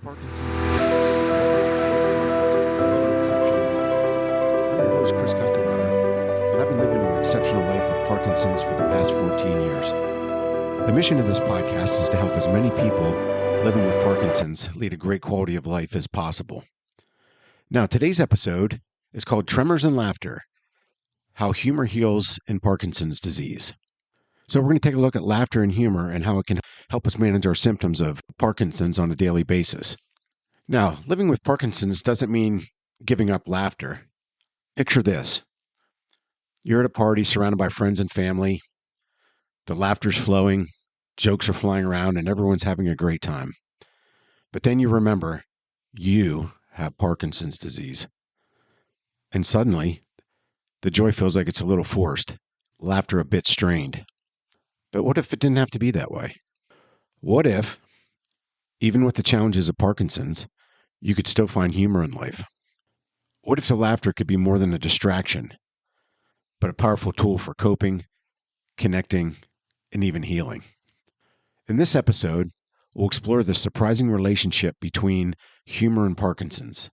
Parkinson's is living an exceptional life. I'm your host, Chris Customer, and I've been living an exceptional life with Parkinson's for the past 14 years. The mission of this podcast is to help as many people living with Parkinson's lead a great quality of life as possible. Now, today's episode is called Tremors and Laughter, How Humor Heals in Parkinson's Disease. So we're going to take a look at laughter and humor and how it can help us manage our symptoms of Parkinson's on a daily basis. Now, living with Parkinson's doesn't mean giving up laughter. Picture this. You're at a party surrounded by friends and family. The laughter's flowing, jokes are flying around, and everyone's having a great time. But then you remember you have Parkinson's disease. And suddenly, the joy feels like it's a little forced, laughter a bit strained. But what if it didn't have to be that way? What if, even with the challenges of Parkinson's, you could still find humor in life? What if the laughter could be more than a distraction, but a powerful tool for coping, connecting, and even healing? In this episode, we'll explore the surprising relationship between humor and Parkinson's.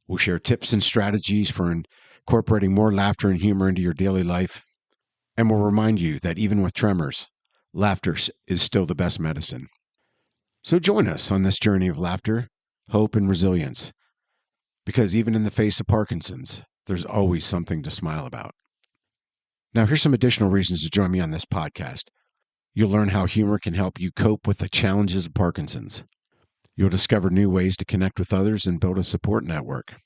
We'll share tips and strategies for incorporating more laughter and humor into your daily life. And we'll remind you that even with tremors, laughter is still the best medicine. So join us on this journey of laughter, hope, and resilience. Because even in the face of Parkinson's, there's always something to smile about. Now, here's some additional reasons to join me on this podcast. You'll learn how humor can help you cope with the challenges of Parkinson's. You'll discover new ways to connect with others and build a support network.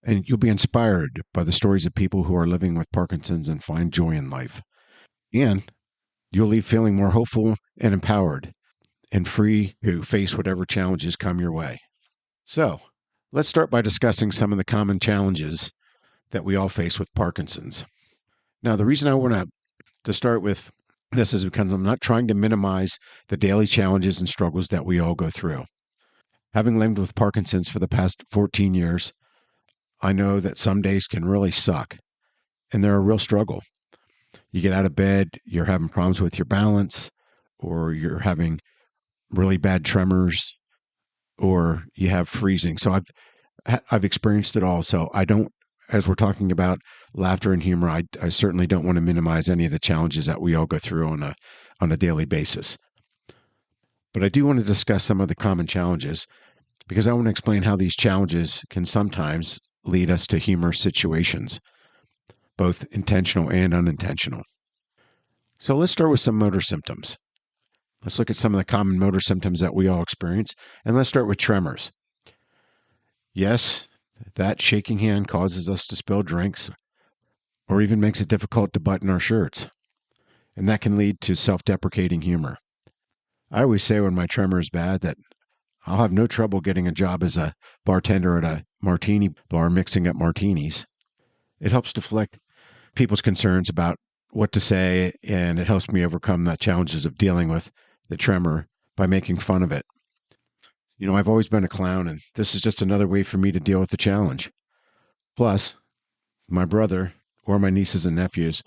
And you'll be inspired by the stories of people who are living with Parkinson's and find joy in life. And you'll leave feeling more hopeful and empowered and free to face whatever challenges come your way. So, let's start by discussing some of the common challenges that we all face with Parkinson's. Now, the reason I want to start with this is because I'm not trying to minimize the daily challenges and struggles that we all go through. Having lived with Parkinson's for the past 14 years, I know that some days can really suck, and they're a real struggle. You get out of bed, you're having problems with your balance, or you're having really bad tremors, or you have freezing. So I've experienced it all. So I don't, as we're talking about laughter and humor, I certainly don't want to minimize any of the challenges that we all go through on a daily basis. But I do want to discuss some of the common challenges because I want to explain how these challenges can sometimes lead us to humorous situations, both intentional and unintentional. So let's start with some motor symptoms. Let's look at some of the common motor symptoms that we all experience, and let's start with tremors. Yes, that shaking hand causes us to spill drinks or even makes it difficult to button our shirts, and that can lead to self-deprecating humor. I always say when my tremor is bad that I'll have no trouble getting a job as a bartender at a martini bar mixing up martinis. It helps deflect people's concerns about what to say, and it helps me overcome the challenges of dealing with the tremor by making fun of it. You know, I've always been a clown, and this is just another way for me to deal with the challenge. Plus, my brother or my nieces and nephews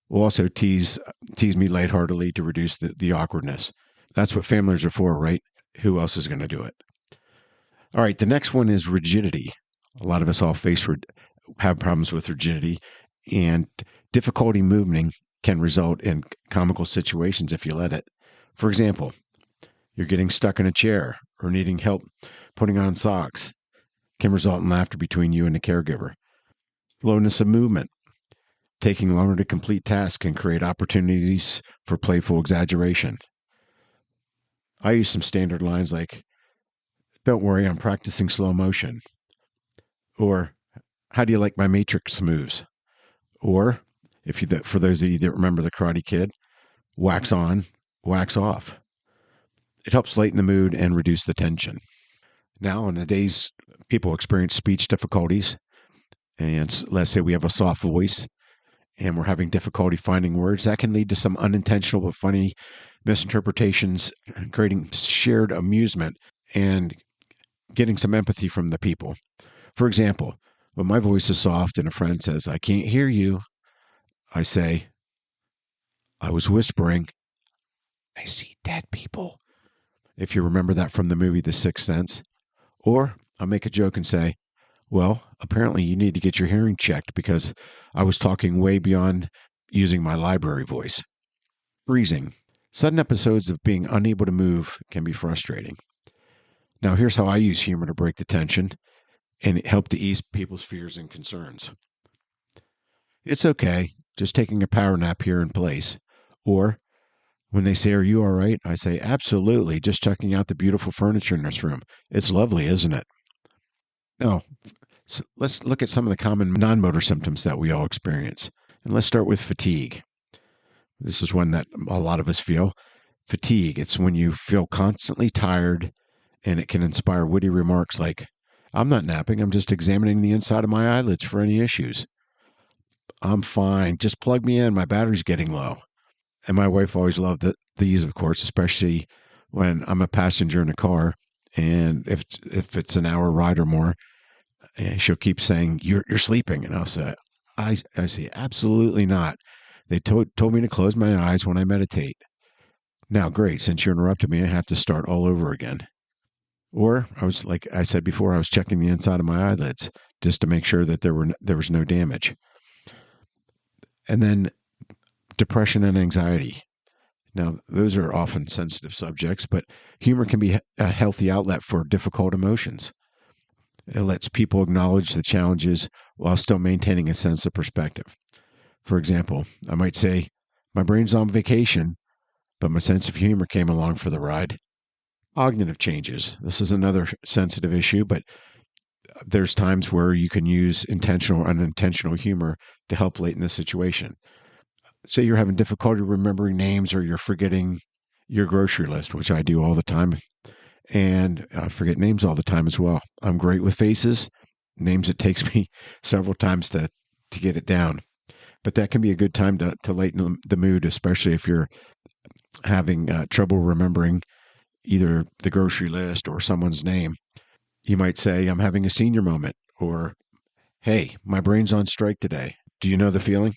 will also tease me lightheartedly to reduce the awkwardness. That's what families are for, right? Who else is going to do it? All right, the next one is rigidity. A lot of us all have problems with rigidity, and difficulty moving can result in comical situations if you let it. For example, you're getting stuck in a chair or needing help putting on socks can result in laughter between you and the caregiver. Slowness of movement, taking longer to complete tasks can create opportunities for playful exaggeration. I use some standard lines like, "Don't worry, I'm practicing slow motion." Or, "How do you like my matrix moves?" Or, for those of you that remember the Karate Kid, "Wax on, wax off." It helps lighten the mood and reduce the tension. Now, on the days people experience speech difficulties, and let's say we have a soft voice and we're having difficulty finding words, that can lead to some unintentional but funny misinterpretations, creating shared amusement and getting some empathy from the people. For example, when my voice is soft and a friend says, "I can't hear you," I say, "I was whispering, I see dead people." If you remember that from the movie The Sixth Sense. Or I'll make a joke and say, well, apparently you need to get your hearing checked because I was talking way beyond using my library voice. Freezing. Sudden episodes of being unable to move can be frustrating. Now, here's how I use humor to break the tension and help to ease people's fears and concerns. It's okay, just taking a power nap here in place. Or when they say, are you all right? I say, absolutely, just checking out the beautiful furniture in this room. It's lovely, isn't it? Now, let's look at some of the common non motor symptoms that we all experience. And let's start with fatigue. This is one that a lot of us feel. Fatigue, it's when you feel constantly tired, and it can inspire witty remarks like, I'm not napping, I'm just examining the inside of my eyelids for any issues. I'm fine, just plug me in, my battery's getting low. And my wife always loved these, of course, especially when I'm a passenger in a car. And if it's an hour ride or more, she'll keep saying, you're sleeping. And I'll say, I say, absolutely not. They told me to close my eyes when I meditate. Now, great, since you interrupted me, I have to start all over again. Or like I said before, I was checking the inside of my eyelids just to make sure that there was no damage. And then depression and anxiety. Now, those are often sensitive subjects, but humor can be a healthy outlet for difficult emotions. It lets people acknowledge the challenges while still maintaining a sense of perspective. For example, I might say, my brain's on vacation, but my sense of humor came along for the ride. Cognitive changes. This is another sensitive issue, but there's times where you can use intentional or unintentional humor to help lighten the situation. Say you're having difficulty remembering names or you're forgetting your grocery list, which I do all the time. And I forget names all the time as well. I'm great with faces, names it takes me several times to get it down. But that can be a good time to lighten the mood, especially if you're having trouble remembering either the grocery list or someone's name. You might say, I'm having a senior moment, or, hey, my brain's on strike today. Do you know the feeling?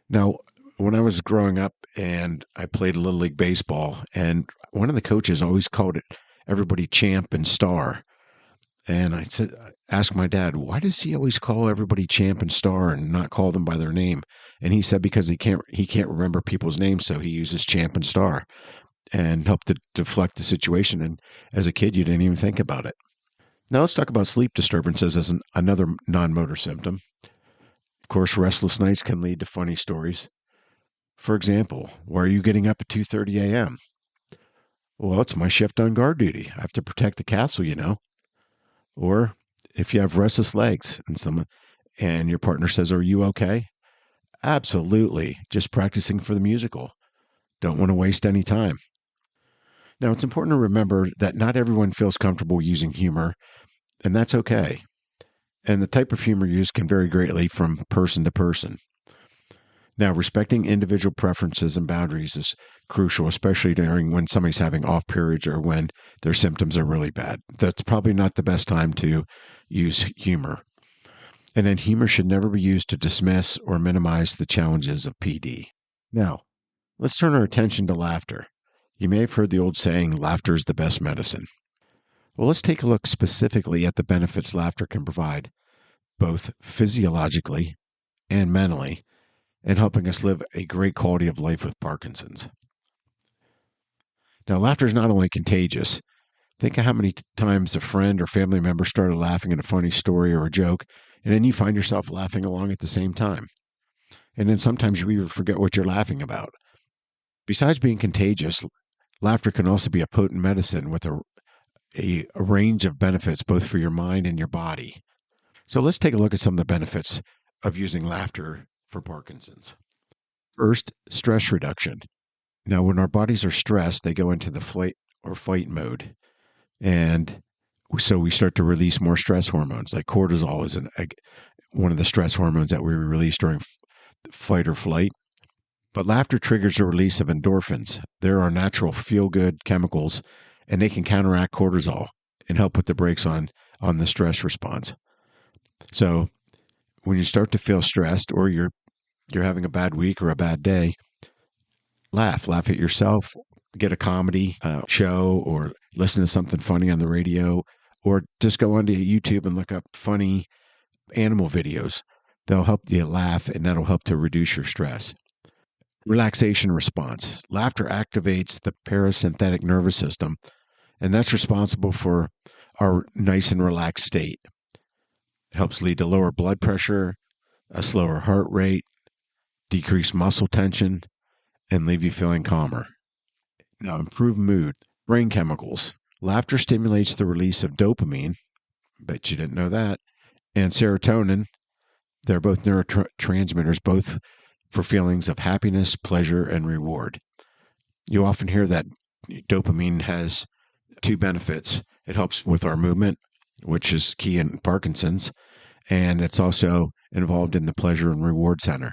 Now, when I was growing up and I played Little League Baseball, and one of the coaches always called it everybody champ and star. And I asked my dad, why does he always call everybody champ and star and not call them by their name? And he said because he can't remember people's names, so he uses champ and star and help to deflect the situation. And as a kid, you didn't even think about it. Now let's talk about sleep disturbances as another non-motor symptom. Of course, restless nights can lead to funny stories. For example, why are you getting up at 2:30 a.m.? Well, it's my shift on guard duty. I have to protect the castle, you know. Or if you have restless legs and your partner says, are you okay? Absolutely. Just practicing for the musical. Don't want to waste any time. Now, it's important to remember that not everyone feels comfortable using humor, and that's okay. And the type of humor used can vary greatly from person to person. Now, respecting individual preferences and boundaries is crucial, especially during when somebody's having off periods or when their symptoms are really bad. That's probably not the best time to use humor. And then humor should never be used to dismiss or minimize the challenges of PD. Now, let's turn our attention to laughter. You may have heard the old saying, laughter is the best medicine. Well, let's take a look specifically at the benefits laughter can provide, both physiologically and mentally, and helping us live a great quality of life with Parkinson's. Now, laughter is not only contagious. Think of how many times a friend or family member started laughing at a funny story or a joke, and then you find yourself laughing along at the same time. And then sometimes you even forget what you're laughing about. Besides being contagious, laughter can also be a potent medicine with a range of benefits, both for your mind and your body. So let's take a look at some of the benefits of using laughter for Parkinson's. First, stress reduction. Now, when our bodies are stressed, they go into the flight or fight mode. And so we start to release more stress hormones, like cortisol is one of the stress hormones that we release during fight or flight. But laughter triggers the release of endorphins. There are natural feel-good chemicals, and they can counteract cortisol and help put the brakes on the stress response. So when you start to feel stressed or you're having a bad week or a bad day, laugh at yourself, get a comedy show or listen to something funny on the radio or just go onto YouTube and look up funny animal videos. They'll help you laugh, and that'll help to reduce your stress. Relaxation response. Laughter activates the parasympathetic nervous system, and that's responsible for our nice and relaxed state. It helps lead to lower blood pressure, a slower heart rate, decreased muscle tension, and leave you feeling calmer. Now, improve mood. Brain chemicals. Laughter stimulates the release of dopamine, bet you didn't know that, and serotonin. They're both neurotransmitters, both for feelings of happiness, pleasure, and reward. You often hear that dopamine has two benefits. It helps with our movement, which is key in Parkinson's, and it's also involved in the pleasure and reward center.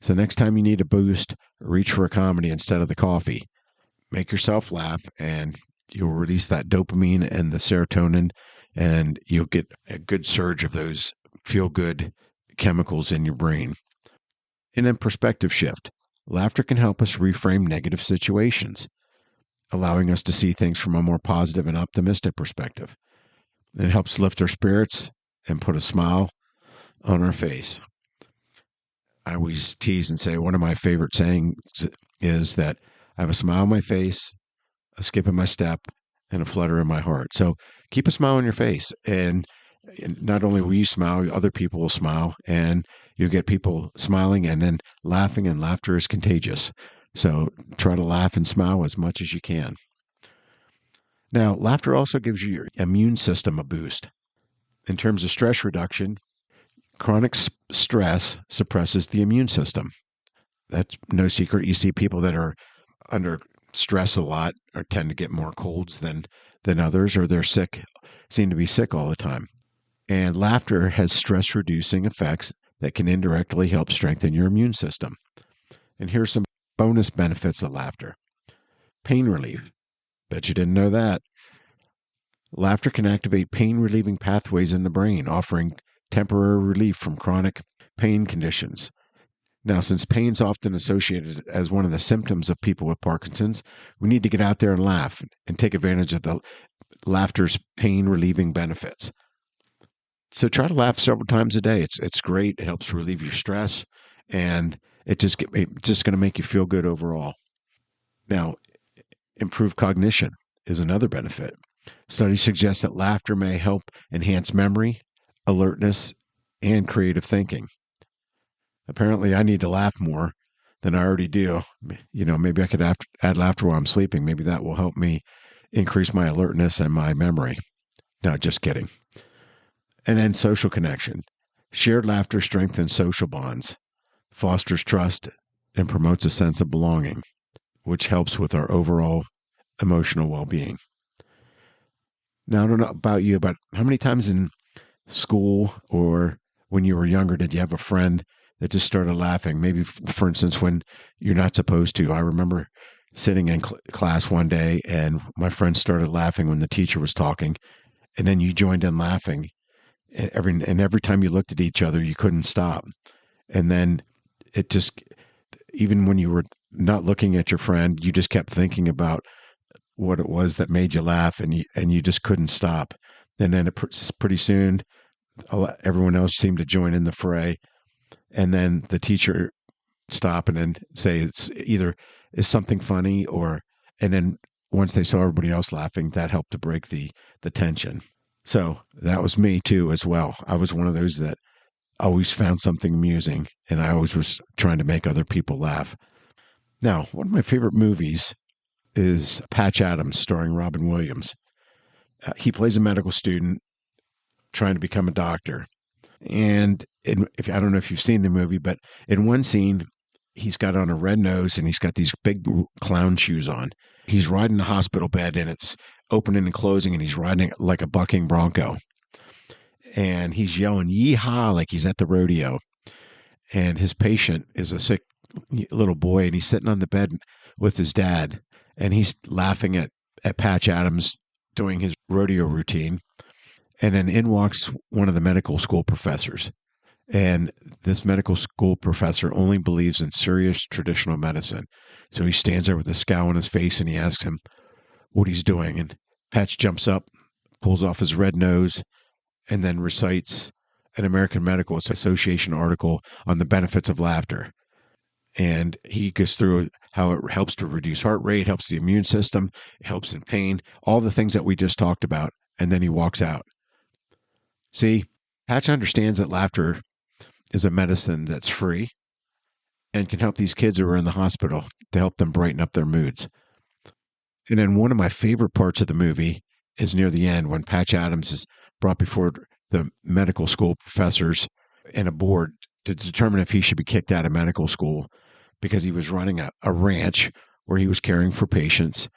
So next time you need a boost, reach for a comedy instead of the coffee. Make yourself laugh, and you'll release that dopamine and the serotonin, and you'll get a good surge of those feel-good chemicals in your brain. And then perspective shift. Laughter can help us reframe negative situations, allowing us to see things from a more positive and optimistic perspective. It helps lift our spirits and put a smile on our face. I always tease and say one of my favorite sayings is that I have a smile on my face, a skip in my step, and a flutter in my heart. So keep a smile on your face, and not only will you smile, other people will smile, and you'll get people smiling and then laughing, and laughter is contagious. So try to laugh and smile as much as you can. Now, laughter also gives your immune system a boost. In terms of stress reduction, chronic stress suppresses the immune system. That's no secret. You see people that are under stress a lot or tend to get more colds than others, or they're sick, seem to be sick all the time. And laughter has stress-reducing effects that can indirectly help strengthen your immune system. And here's some bonus benefits of laughter. Pain relief. Bet you didn't know that. Laughter can activate pain-relieving pathways in the brain, offering temporary relief from chronic pain conditions. Now, since pain's often associated as one of the symptoms of people with Parkinson's, we need to get out there and laugh and take advantage of the laughter's pain-relieving benefits. So try to laugh several times a day. It's great. It helps relieve your stress, and it's just going to make you feel good overall. Now, improved cognition is another benefit. Studies suggest that laughter may help enhance memory, alertness, and creative thinking. Apparently, I need to laugh more than I already do. Maybe I could add laughter while I'm sleeping. Maybe that will help me increase my alertness and my memory. No, just kidding. And then social connection. Shared laughter strengthens social bonds, fosters trust, and promotes a sense of belonging, which helps with our overall emotional well-being. Now, I don't know about you, but how many times in school or when you were younger did you have a friend that just started laughing? Maybe, for instance, when you're not supposed to. I remember sitting in class one day, and my friend started laughing when the teacher was talking, and then you joined in laughing. Every time you looked at each other, you couldn't stop. And then it just, even when you were not looking at your friend, you just kept thinking about what it was that made you laugh, and you just couldn't stop. And then pretty soon, everyone else seemed to join in the fray. And then the teacher would stop and then say it's either is something funny, and then once they saw everybody else laughing, that helped to break the tension. So that was me too, as well. I was one of those that always found something amusing, and I always was trying to make other people laugh. Now, one of my favorite movies is Patch Adams, starring Robin Williams. He plays a medical student trying to become a doctor. And I don't know if you've seen the movie, but in one scene, he's got on a red nose and he's got these big clown shoes on. He's riding the hospital bed, and it's opening and closing, and he's riding it like a bucking bronco. And he's yelling, "Yeehaw," like he's at the rodeo. And his patient is a sick little boy, and he's sitting on the bed with his dad, and he's laughing at Patch Adams doing his rodeo routine. And then in walks one of the medical school professors. And this medical school professor only believes in serious traditional medicine. So he stands there with a scowl on his face, and he asks him what he's doing. And Patch jumps up, pulls off his red nose, and then recites an American Medical Association article on the benefits of laughter. And he goes through how it helps to reduce heart rate, helps the immune system, helps in pain, all the things that we just talked about. And then he walks out. See, Patch understands that laughter is a medicine that's free and can help these kids who are in the hospital to help them brighten up their moods. And then one of my favorite parts of the movie is near the end when Patch Adams is brought before the medical school professors and a board to determine if he should be kicked out of medical school because he was running a ranch where he was caring for patients,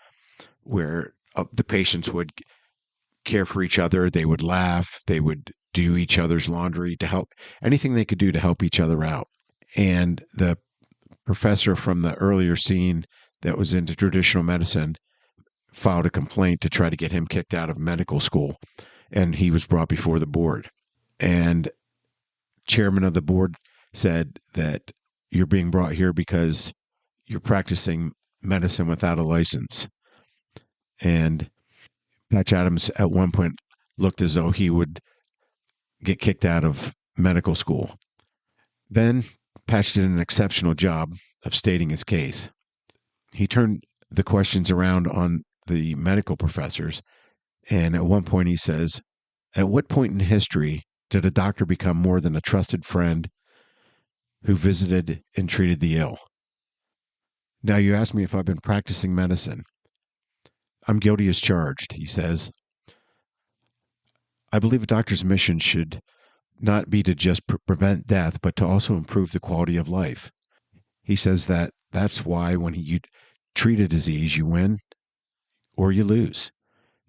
where the patients would care for each other. They would laugh. They would do each other's laundry to help, anything they could do to help each other out. And the professor from the earlier scene that was into traditional medicine filed a complaint to try to get him kicked out of medical school. And he was brought before the board. And chairman of the board said that you're being brought here because you're practicing medicine without a license. And Patch Adams at one point looked as though he would get kicked out of medical school. Then Patch did an exceptional job of stating his case. He turned the questions around on the medical professors, and at one point he says, "At what point in history did a doctor become more than a trusted friend who visited and treated the ill?" Now, you ask me if I've been practicing medicine. I'm guilty as charged, he says. I believe a doctor's mission should not be to just prevent death, but to also improve the quality of life. He says that that's why when you treat a disease, you win or you lose.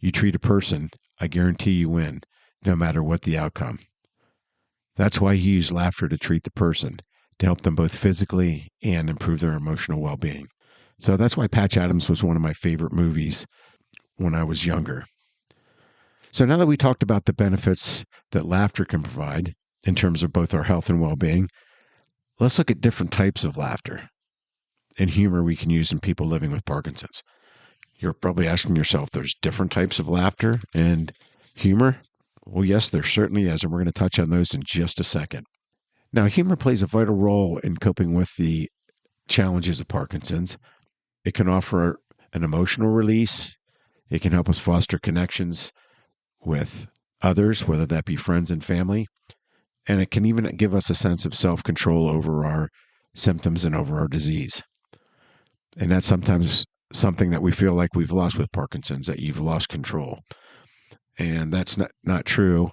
You treat a person, I guarantee you win, no matter what the outcome. That's why he used laughter to treat the person, to help them both physically and improve their emotional well-being. So that's why Patch Adams was one of my favorite movies when I was younger. So now that we talked about the benefits that laughter can provide in terms of both our health and well-being, let's look at different types of laughter and humor we can use in people living with Parkinson's. You're probably asking yourself, there's different types of laughter and humor? Well, yes, there certainly is, and we're going to touch on those in just a second. Now, humor plays a vital role in coping with the challenges of Parkinson's. It can offer an emotional release. It can help us foster connections with others, whether that be friends and family. And it can even give us a sense of self-control over our symptoms and over our disease. And that's sometimes something that we feel like we've lost with Parkinson's, that you've lost control. And that's not true.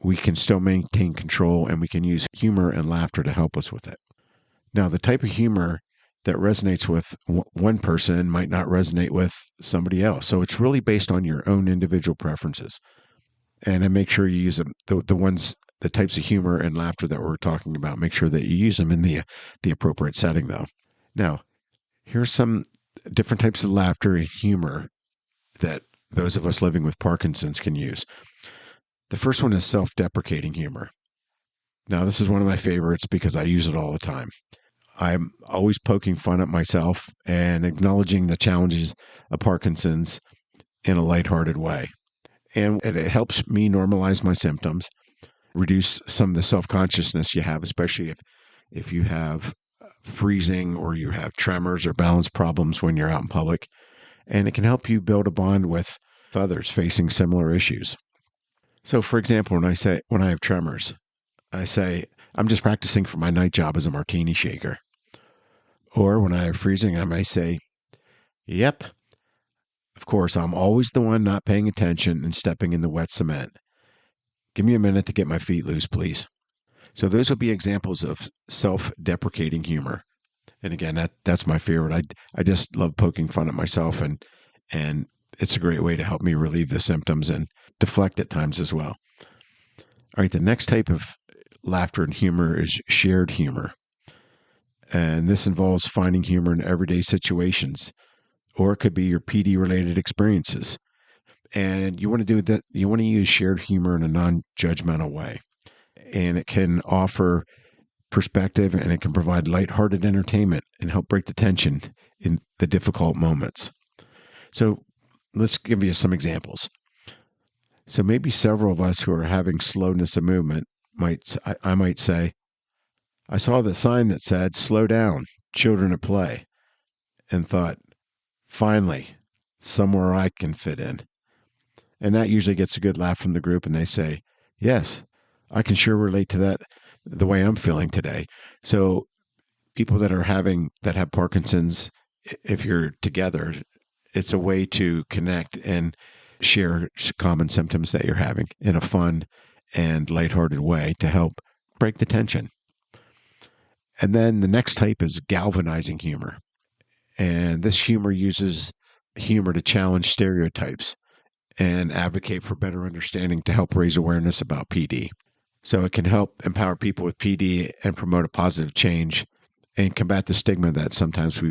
We can still maintain control, and we can use humor and laughter to help us with it. Now, the type of humor that resonates with one person might not resonate with somebody else. So it's really based on your own individual preferences. And then make sure you use them, the types of humor and laughter that we're talking about, make sure that you use them in the appropriate setting, though. Now, here's some different types of laughter and humor that those of us living with Parkinson's can use. The first one is self-deprecating humor. Now, this is one of my favorites because I use it all the time. I'm always poking fun at myself and acknowledging the challenges of Parkinson's in a lighthearted way. And it helps me normalize my symptoms, reduce some of the self-consciousness you have, especially if you have freezing or you have tremors or balance problems when you're out in public. And it can help you build a bond with others facing similar issues. So, for example, when I have tremors, I say, I'm just practicing for my night job as a martini shaker. Or when I have freezing, I may say, yep, of course, I'm always the one not paying attention and stepping in the wet cement. Give me a minute to get my feet loose, please. So those would be examples of self-deprecating humor. And again, that's my favorite. I just love poking fun at myself, and it's a great way to help me relieve the symptoms and deflect at times as well. All right, the next type of laughter and humor is shared humor. And this involves finding humor in everyday situations, or it could be your PD-related experiences. And you want to do that. You want to use shared humor in a non-judgmental way. And it can offer perspective, and it can provide lighthearted entertainment and help break the tension in the difficult moments. So let's give you some examples. So maybe several of us who are having slowness of movement I might say, I saw the sign that said, "Slow down, children at play," and thought, finally, somewhere I can fit in. And that usually gets a good laugh from the group. And they say, yes, I can sure relate to that, the way I'm feeling today. So people that have Parkinson's, if you're together, it's a way to connect and share common symptoms that you're having in a fun and lighthearted way to help break the tension. And then the next type is galvanizing humor. And this humor uses humor to challenge stereotypes and advocate for better understanding to help raise awareness about PD. So it can help empower people with PD and promote a positive change and combat the stigma that sometimes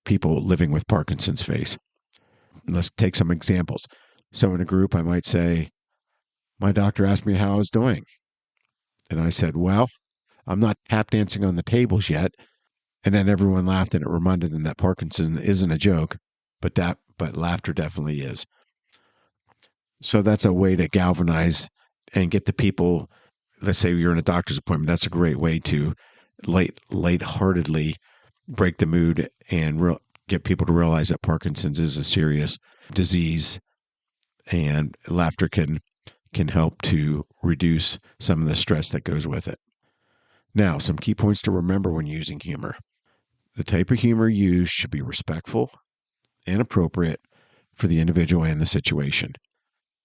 people living with Parkinson's face. Let's take some examples. So in a group, I might say, my doctor asked me how I was doing. And I said, well, I'm not tap dancing on the tables yet. And then everyone laughed, and it reminded them that Parkinson isn't a joke, but laughter definitely is. So that's a way to galvanize and get the people. Let's say you're in a doctor's appointment. That's a great way to lightheartedly break the mood and get people to realize that Parkinson's is a serious disease, and laughter can help to reduce some of the stress that goes with it. Now, some key points to remember when using humor. The type of humor used should be respectful and appropriate for the individual and the situation.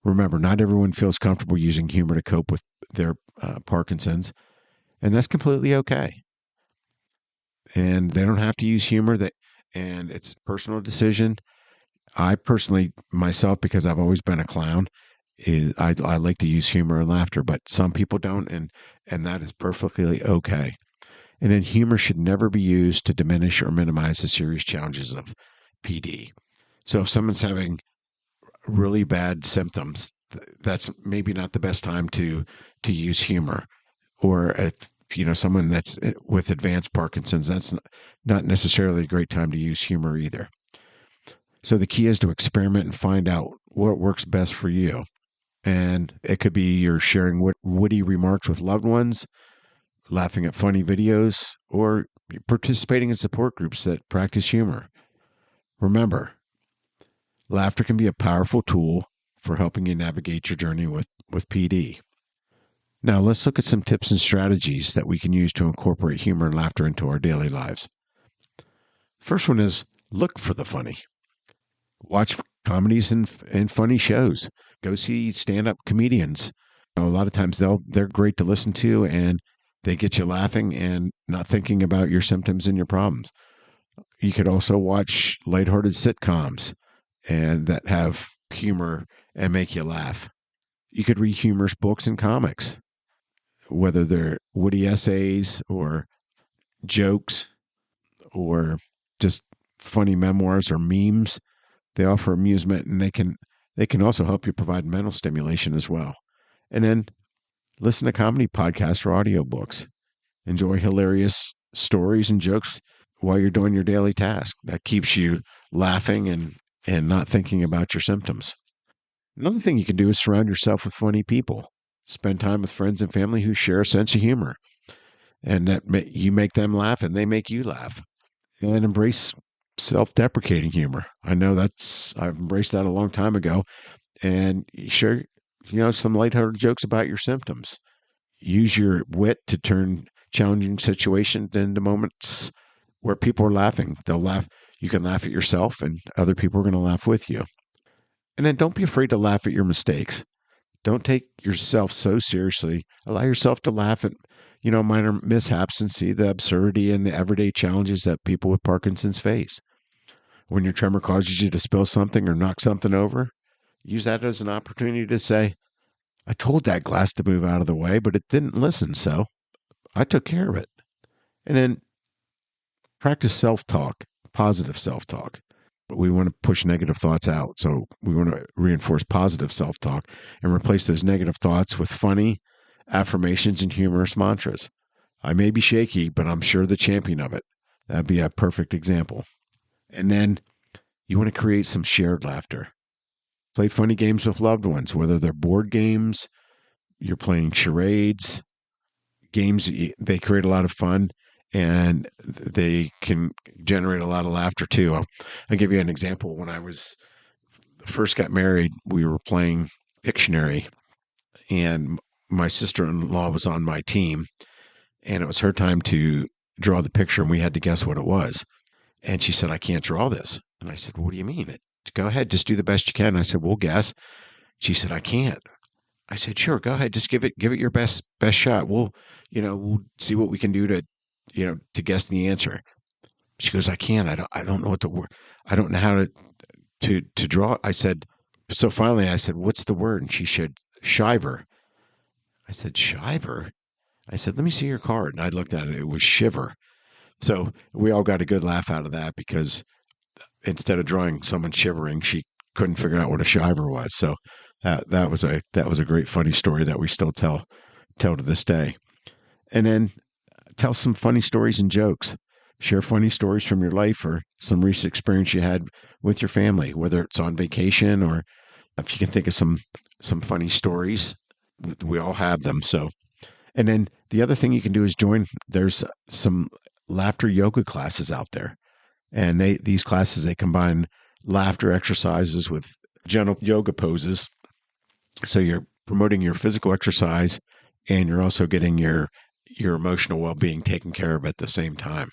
Remember, not everyone feels comfortable using humor to cope with their Parkinson's, and that's completely okay. And they don't have to use humor, and it's a personal decision. I personally, myself, because I've always been a clown, I like to use humor and laughter, but some people don't, and that is perfectly okay. And then humor should never be used to diminish or minimize the serious challenges of PD. So if someone's having really bad symptoms, that's maybe not the best time to use humor. Or if someone that's with advanced Parkinson's, that's not necessarily a great time to use humor either. So the key is to experiment and find out what works best for you. And it could be you're sharing witty remarks with loved ones, laughing at funny videos, or participating in support groups that practice humor. Remember, laughter can be a powerful tool for helping you navigate your journey with PD. Now, let's look at some tips and strategies that we can use to incorporate humor and laughter into our daily lives. First one is look for the funny. Watch comedies and funny shows. Go see stand-up comedians. A lot of times they're great to listen to, and they get you laughing and not thinking about your symptoms and your problems. You could also watch lighthearted sitcoms and that have humor and make you laugh. You could read humorous books and comics, whether they're witty essays or jokes or just funny memoirs or memes. They offer amusement, and they can also help you provide mental stimulation as well. And then listen to comedy podcasts or audiobooks. Enjoy hilarious stories and jokes while you're doing your daily task. That keeps you laughing and not thinking about your symptoms. Another thing you can do is surround yourself with funny people. Spend time with friends and family who share a sense of humor, and you make them laugh and they make you laugh. And embrace self-deprecating humor. I know I've embraced that a long time ago. And share, some lighthearted jokes about your symptoms. Use your wit to turn challenging situations into moments where people are laughing. They'll laugh. You can laugh at yourself, and other people are going to laugh with you. And then don't be afraid to laugh at your mistakes. Don't take yourself so seriously. Allow yourself to laugh at, minor mishaps and see the absurdity and the everyday challenges that people with Parkinson's face. When your tremor causes you to spill something or knock something over, use that as an opportunity to say, I told that glass to move out of the way, but it didn't listen, so I took care of it. And then practice self-talk, positive self-talk. We want to push negative thoughts out, so we want to reinforce positive self-talk and replace those negative thoughts with funny affirmations and humorous mantras. I may be shaky, but I'm sure the champion of it. That'd be a perfect example. And then you want to create some shared laughter. Play funny games with loved ones, whether they're board games, you're playing charades, games. They create a lot of fun and they can generate a lot of laughter too. I'll give you an example. When I first got married, we were playing Pictionary, and my sister-in-law was on my team, and it was her time to draw the picture, and we had to guess what it was. And she said, "I can't draw this." And I said, "What do you mean?" "Go ahead, just do the best you can." I said, "We'll guess." She said, "I can't." I said, "Sure, go ahead, just give it your best shot. We'll see what we can do to guess the answer." She goes, "I can't. I don't know what the word. I don't know how to draw." I said, so finally I said, "What's the word?" And she said, "Shiver." I said, "Shiver?" I said, "Let me see your card." And I looked at it. It was shiver. So we all got a good laugh out of that because instead of drawing someone shivering, she couldn't figure out what a shiver was. So that was a great funny story that we still tell to this day. And then tell some funny stories and jokes. Share funny stories from your life or some recent experience you had with your family, whether it's on vacation or if you can think of some funny stories. We all have them. So, and then the other thing you can do is there's some laughter yoga classes out there. And these classes, they combine laughter exercises with gentle yoga poses. So you're promoting your physical exercise and you're also getting your emotional well-being taken care of at the same time.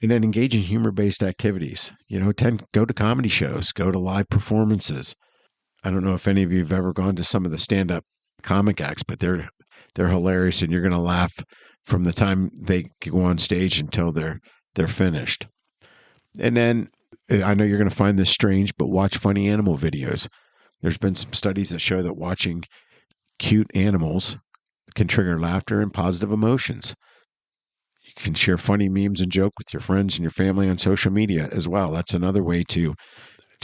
And then engage in humor-based activities. Go to comedy shows, go to live performances. I don't know if any of you have ever gone to some of the stand-up comic acts, but they're hilarious, and you're going to laugh from the time they go on stage until they're finished. And then I know you're going to find this strange, but watch funny animal videos. There's been some studies that show that watching cute animals can trigger laughter and positive emotions. You can share funny memes and joke with your friends and your family on social media as well. That's another way to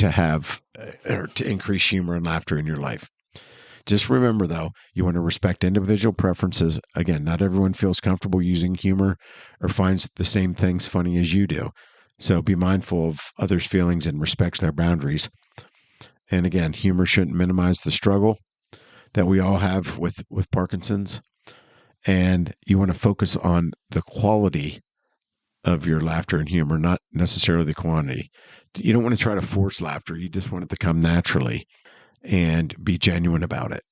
have or to increase humor and laughter in your life. Just remember, though, you want to respect individual preferences. Again, not everyone feels comfortable using humor or finds the same things funny as you do. So be mindful of others' feelings and respect their boundaries. And again, humor shouldn't minimize the struggle that we all have with Parkinson's. And you want to focus on the quality of your laughter and humor, not necessarily the quantity. You don't want to try to force laughter. You just want it to come naturally and be genuine about it.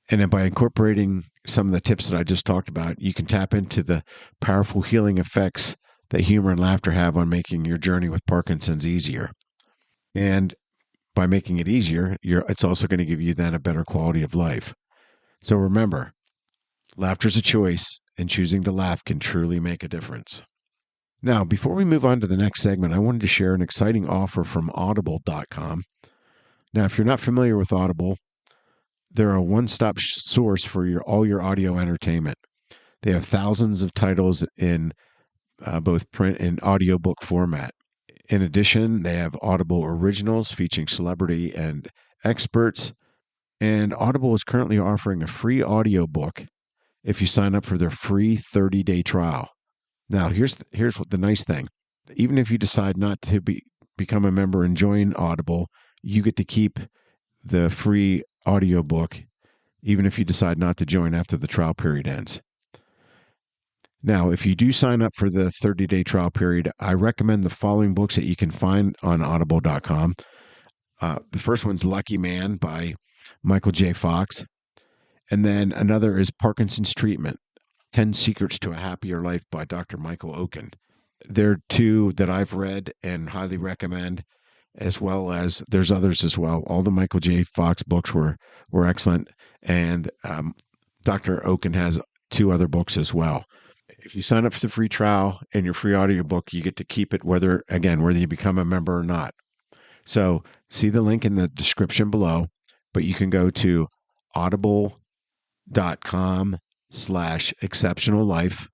And then by incorporating some of the tips that I just talked about, you can tap into the powerful healing effects that humor and laughter have on making your journey with Parkinson's easier. And by making it easier, it's also going to give you then a better quality of life. So remember, laughter is a choice, and choosing to laugh can truly make a difference. Now, before we move on to the next segment, I wanted to share an exciting offer from audible.com. Now, if you're not familiar with Audible, they're a one-stop source for all your audio entertainment. They have thousands of titles in both print and audiobook format. In addition, they have Audible Originals featuring celebrity and experts. And Audible is currently offering a free audiobook if you sign up for their free 30-day trial. Now, here's what the nice thing. Even if you decide not to become a member and join Audible, you get to keep the free audiobook even if you decide not to join after the trial period ends. Now, if you do sign up for the 30-day trial period, I recommend the following books that you can find on audible.com. The first one's Lucky Man by Michael J. Fox. And then another is Parkinson's Treatment, 10 Secrets to a Happier Life by Dr. Michael Oken. They're two that I've read and highly recommend, as well as there's others as well. All the Michael J. Fox books were excellent. And Dr. Oken has 2 other books as well. If you sign up for the free trial and your free audiobook, you get to keep it whether you become a member or not. So see the link in the description below, but you can go to audible.com/exceptional life.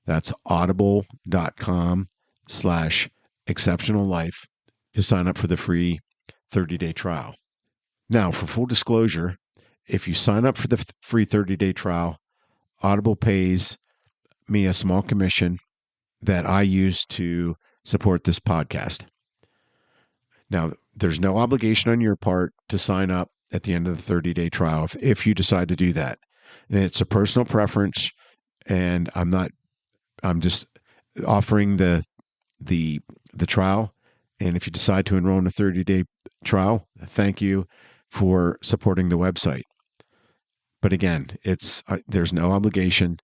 That's audible.com/exceptional life to sign up for the free 30-day trial. Now, for full disclosure, if you sign up for the free 30-day trial, Audible pays me a small commission that I use to support this podcast. Now, there's no obligation on your part to sign up at the end of the 30-day trial if you decide to do that. And it's a personal preference, and I'm just offering the the trial. And if you decide to enroll in a 30-day trial, thank you for supporting the website. But again, it's there's no obligation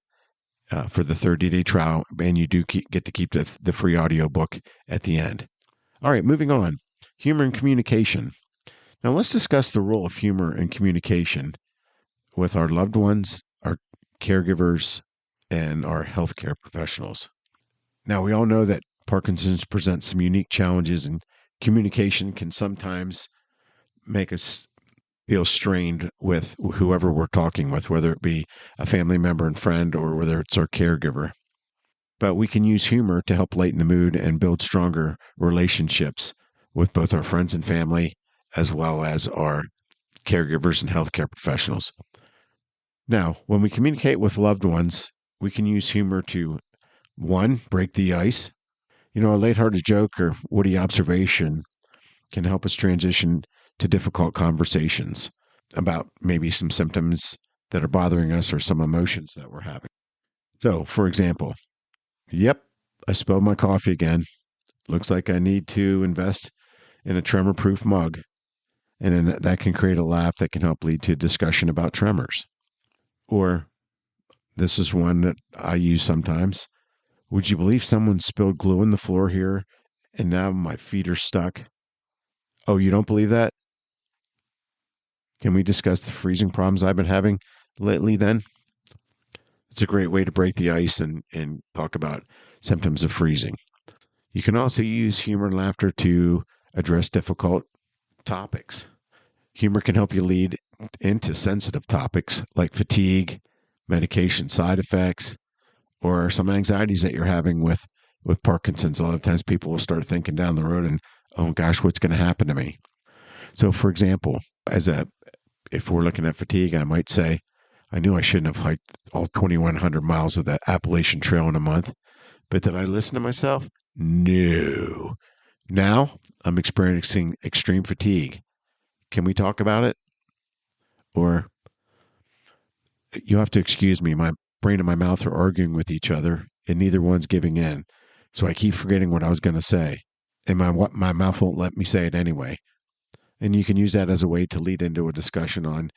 for the 30-day trial, and you do get to keep the free audio book at the end. All right, moving on. Humor and communication. Now let's discuss the role of humor and communication with our loved ones, our caregivers, and our healthcare professionals. Now, we all know that Parkinson's presents some unique challenges, and communication can sometimes make us feel strained with whoever we're talking with, whether it be a family member and friend or whether it's our caregiver. But we can use humor to help lighten the mood and build stronger relationships with both our friends and family, as well as our caregivers and healthcare professionals. Now, when we communicate with loved ones, we can use humor to, one, break the ice. A lighthearted joke or witty observation can help us transition to difficult conversations about maybe some symptoms that are bothering us or some emotions that we're having. So, for example, yep, I spilled my coffee again. Looks like I need to invest in a tremor proof mug. And then that can create a laugh that can help lead to a discussion about tremors. Or this is one that I use sometimes. Would you believe someone spilled glue on the floor here and now my feet are stuck? Oh, you don't believe that? Can we discuss the freezing problems I've been having lately then? It's a great way to break the ice and talk about symptoms of freezing. You can also use humor and laughter to address difficult topics. Humor can help you lead into sensitive topics like fatigue, medication side effects, or some anxieties that you're having with Parkinson's. A lot of times people will start thinking down the road and, oh gosh, what's going to happen to me? So, for example, if we're looking at fatigue, I might say, I knew I shouldn't have hiked all 2,100 miles of the Appalachian Trail in a month, but did I listen to myself? No. Now I'm experiencing extreme fatigue. Can we talk about it? Or you have to excuse me, my brain and my mouth are arguing with each other and neither one's giving in. So I keep forgetting what I was going to say. And my mouth won't let me say it anyway. And you can use that as a way to lead into a discussion on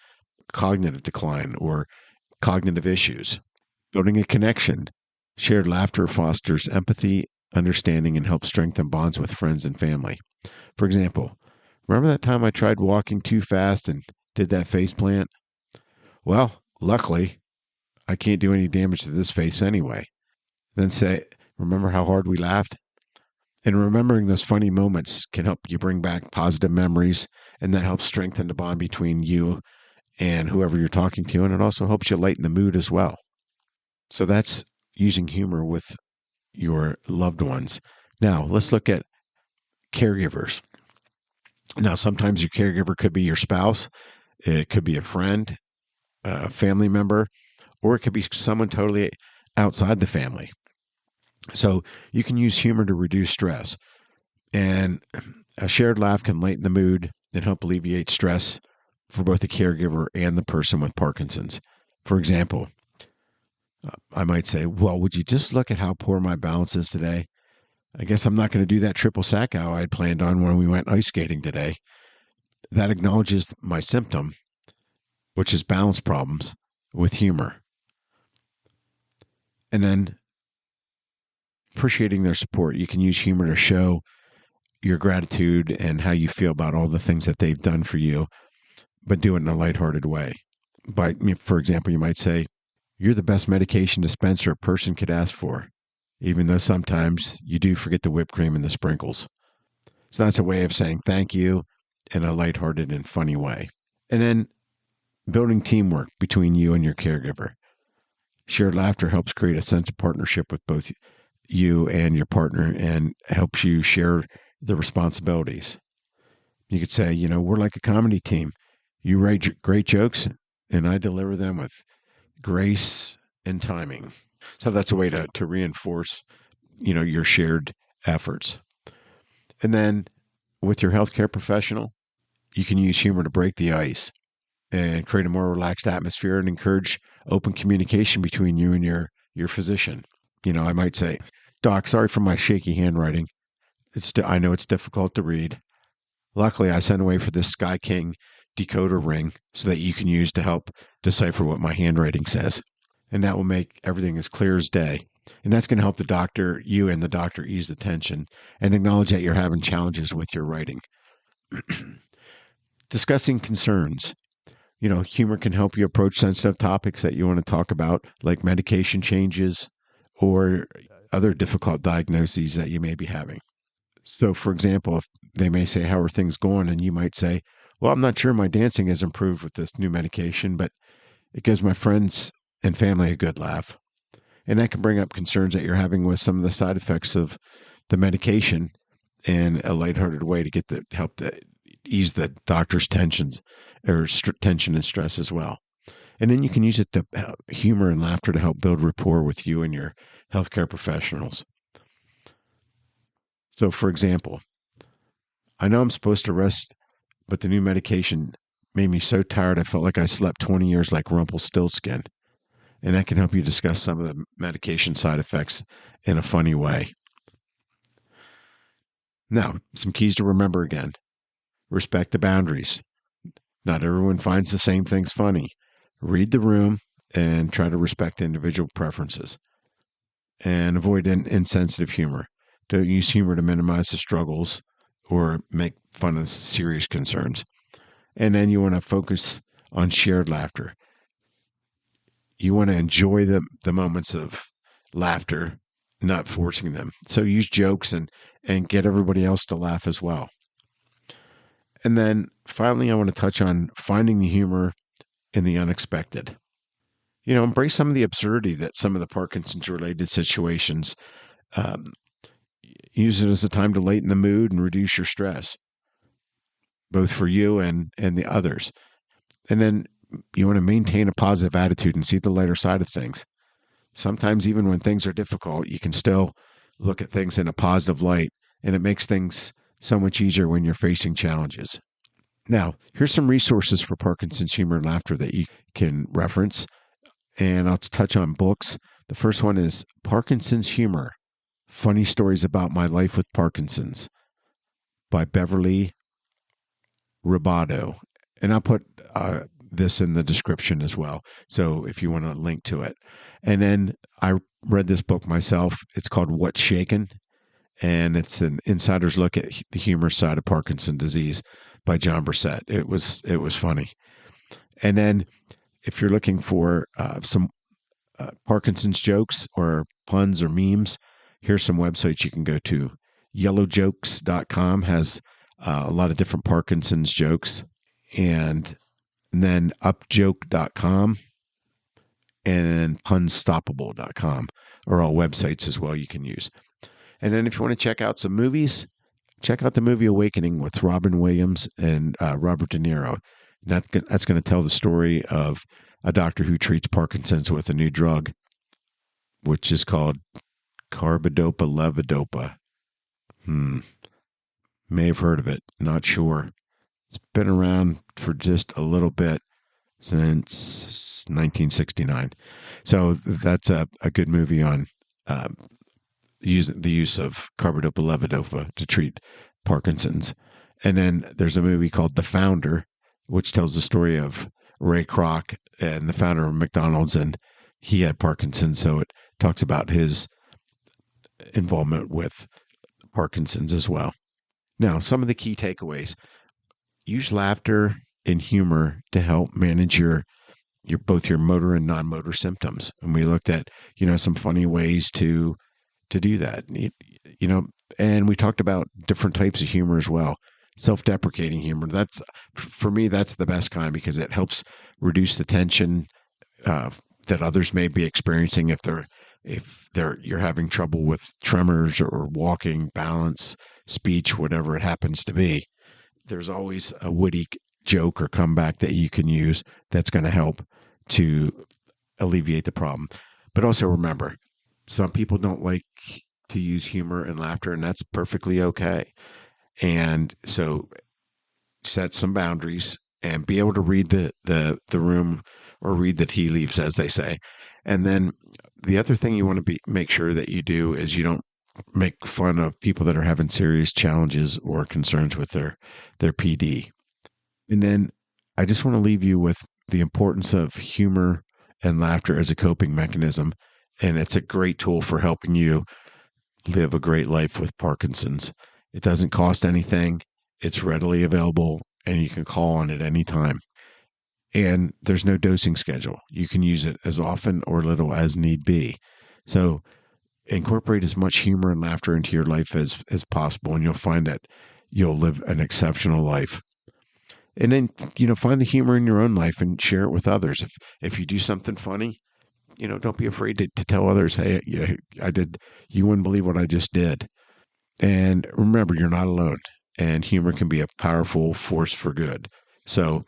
cognitive decline or cognitive issues. Building a connection. Shared laughter fosters empathy, understanding, and helps strengthen bonds with friends and family. For example, remember that time I tried walking too fast and did that face plant? Well, luckily, I can't do any damage to this face anyway. Then say, remember how hard we laughed? And remembering those funny moments can help you bring back positive memories, and that helps strengthen the bond between you and whoever you're talking to, and it also helps you lighten the mood as well. So that's using humor with your loved ones. Now, let's look at caregivers. Now, sometimes your caregiver could be your spouse, it could be a friend, a family member, or it could be someone totally outside the family. So you can use humor to reduce stress. And a shared laugh can lighten the mood and help alleviate stress for both the caregiver and the person with Parkinson's. For example, I might say, well, would you just look at how poor my balance is today? I guess I'm not going to do that triple sack out I had planned on when we went ice skating today. That acknowledges my symptom, which is balance problems, with humor. And then appreciating their support. You can use humor to show your gratitude and how you feel about all the things that they've done for you, but do it in a lighthearted way. For example, you might say, you're the best medication dispenser a person could ask for, even though sometimes you do forget the whipped cream and the sprinkles. So that's a way of saying thank you in a lighthearted and funny way. And then building teamwork between you and your caregiver. Shared laughter helps create a sense of partnership with both you and your partner and helps you share the responsibilities. You could say, we're like a comedy team. You write great jokes and I deliver them with grace and timing. So that's a way to reinforce, your shared efforts. And then with your healthcare professional, you can use humor to break the ice and create a more relaxed atmosphere and encourage open communication between you and your physician. I might say, "Doc, sorry for my shaky handwriting. I know it's difficult to read. Luckily, I sent away for this Sky King decoder ring so that you can use to help decipher what my handwriting says. And that will make everything as clear as day. And that's going to help you and the doctor ease the tension and acknowledge that you're having challenges with your writing." Discussing concerns. Humor can help you approach sensitive topics that you want to talk about, like medication changes or other difficult diagnoses that you may be having. So, for example, if they may say, "How are things going?" And you might say, "Well, I'm not sure my dancing has improved with this new medication, but it gives my friends and family a good laugh." And that can bring up concerns that you're having with some of the side effects of the medication and a lighthearted way to help to ease the doctor's tension and stress as well. And then you can use it to humor and laughter to help build rapport with you and your healthcare professionals. So, for example, "I know I'm supposed to rest, but the new medication made me so tired I felt like I slept 20 years like Rumpelstiltskin." And that can help you discuss some of the medication side effects in a funny way. Now, some keys to remember again: respect the boundaries. Not everyone finds the same things funny. Read the room and try to respect individual preferences. And avoid insensitive humor. Don't use humor to minimize the struggles or make fun of serious concerns. And then you want to focus on shared laughter. You want to enjoy the moments of laughter, not forcing them. So use jokes and get everybody else to laugh as well. And then finally, I want to touch on finding the humor in the unexpected. Embrace some of the absurdity that some of the Parkinson's related situations. Um, Use it as a time to lighten the mood and reduce your stress, both for you and the others. And then you want to maintain a positive attitude and see the lighter side of things. Sometimes, even when things are difficult, you can still look at things in a positive light, and it makes things so much easier when you're facing challenges. Now, here's some resources for Parkinson's humor and laughter that you can reference, and I'll touch on books. The first one is Parkinson's Humor: Funny Stories About My Life with Parkinson's by Beverly Roboto. And I'll put this in the description as well, so if you want to link to it. And then I read this book myself. It's called What's Shaken, and it's an insider's look at the humor side of Parkinson's disease by John Brissett. It was funny. And then if you're looking for some Parkinson's jokes or puns or memes, here's some websites you can go to. Yellowjokes.com has a lot of different Parkinson's jokes, and then upjoke.com and punstoppable.com are all websites as well you can use. And then if you want to check out some movies, check out the movie Awakening with Robin Williams and Robert De Niro. That's going to tell the story of a doctor who treats Parkinson's with a new drug, which is called carbidopa levodopa. May have heard of it. Not sure. It's been around for just a little bit, since 1969. So that's a good movie on the use of carbidopa levodopa to treat Parkinson's. And then there's a movie called The Founder, which tells the story of Ray Kroc and the founder of McDonald's, and he had Parkinson's, so it talks about his involvement with Parkinson's as well. Now, some of the key takeaways: use laughter and humor to help manage your both your motor and non-motor symptoms. And we looked at, some funny ways to do that. And we talked about different types of humor as well. Self-deprecating humor. For me, that's the best kind, because it helps reduce the tension that others may be experiencing if you're having trouble with tremors or walking, balance, speech, whatever it happens to be. There's always a witty joke or comeback that you can use that's going to help to alleviate the problem. But also remember, some people don't like to use humor and laughter, and that's perfectly okay. And so set some boundaries and be able to read the room or read the tea leaves, as they say. And then the other thing you want to make sure that you do is you don't make fun of people that are having serious challenges or concerns with their PD. And then I just want to leave you with the importance of humor and laughter as a coping mechanism. And it's a great tool for helping you live a great life with Parkinson's. It doesn't cost anything. It's readily available and you can call on it anytime. And there's no dosing schedule. You can use it as often or little as need be. So incorporate as much humor and laughter into your life as possible, and you'll find that you'll live an exceptional life. And then, find the humor in your own life and share it with others. If you do something funny, don't be afraid to tell others, hey, you wouldn't believe what I just did. And remember, you're not alone. And humor can be a powerful force for good. So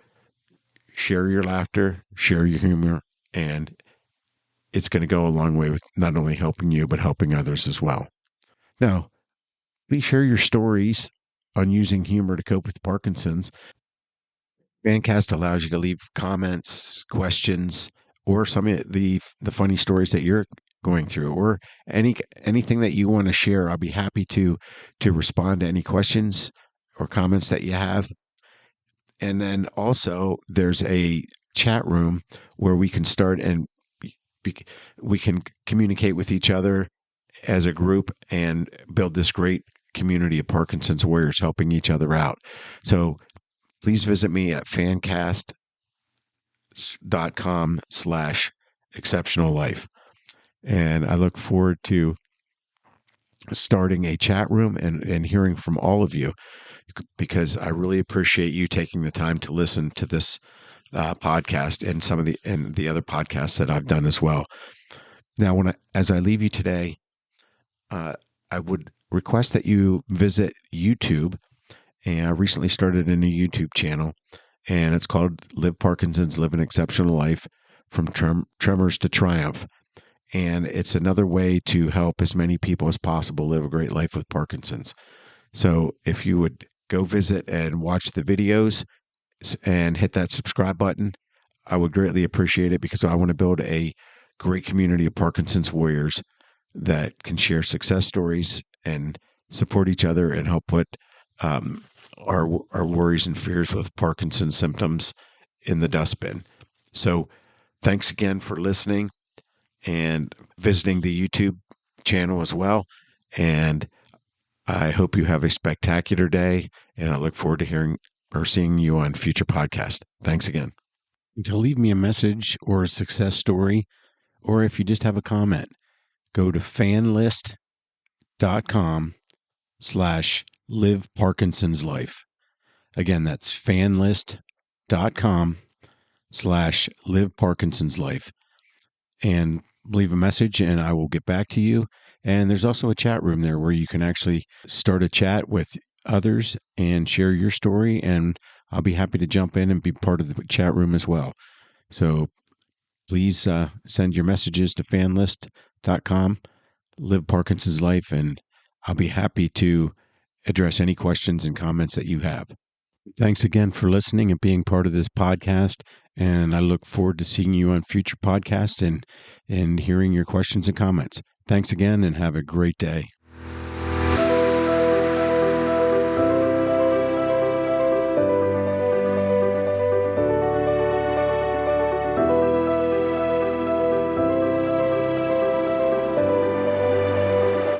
share your laughter, share your humor, and it's going to go a long way with not only helping you, but helping others as well. Now, please share your stories on using humor to cope with Parkinson's. Fancast allows you to leave comments, questions, or some of the funny stories that you're going through, or anything that you want to share. I'll be happy to respond to any questions or comments that you have. And then also there's a chat room where we can start and we can communicate with each other as a group and build this great community of Parkinson's warriors helping each other out. So please visit me at fancast.com/exceptional life. And I look forward to starting a chat room and hearing from all of you, because I really appreciate you taking the time to listen to this podcast and some of the other podcasts that I've done as well. Now, as I leave you today, I would request that you visit YouTube. And I recently started a new YouTube channel, and it's called Live Parkinson's, Live an Exceptional Life, from Tremors to Triumph. And it's another way to help as many people as possible live a great life with Parkinson's. So if you would go visit and watch the videos and hit that subscribe button, I would greatly appreciate it, because I want to build a great community of Parkinson's warriors that can share success stories and support each other and help put our worries and fears with Parkinson's symptoms in the dustbin. So thanks again for listening and visiting the YouTube channel as well. And I hope you have a spectacular day, and I look forward to hearing or seeing you on future podcasts. Thanks again. To leave me a message or a success story, or if you just have a comment, go to fanlist.com/live Parkinson's life. Again, that's fanlist.com/live Parkinson's life. And leave a message and I will get back to you. And there's also a chat room there where you can actually start a chat with others and share your story. And I'll be happy to jump in and be part of the chat room as well. So please send your messages to fanlist.com, live Parkinson's life, and I'll be happy to address any questions and comments that you have. Thanks again for listening and being part of this podcast. And I look forward to seeing you on future podcasts and hearing your questions and comments. Thanks again and have a great day.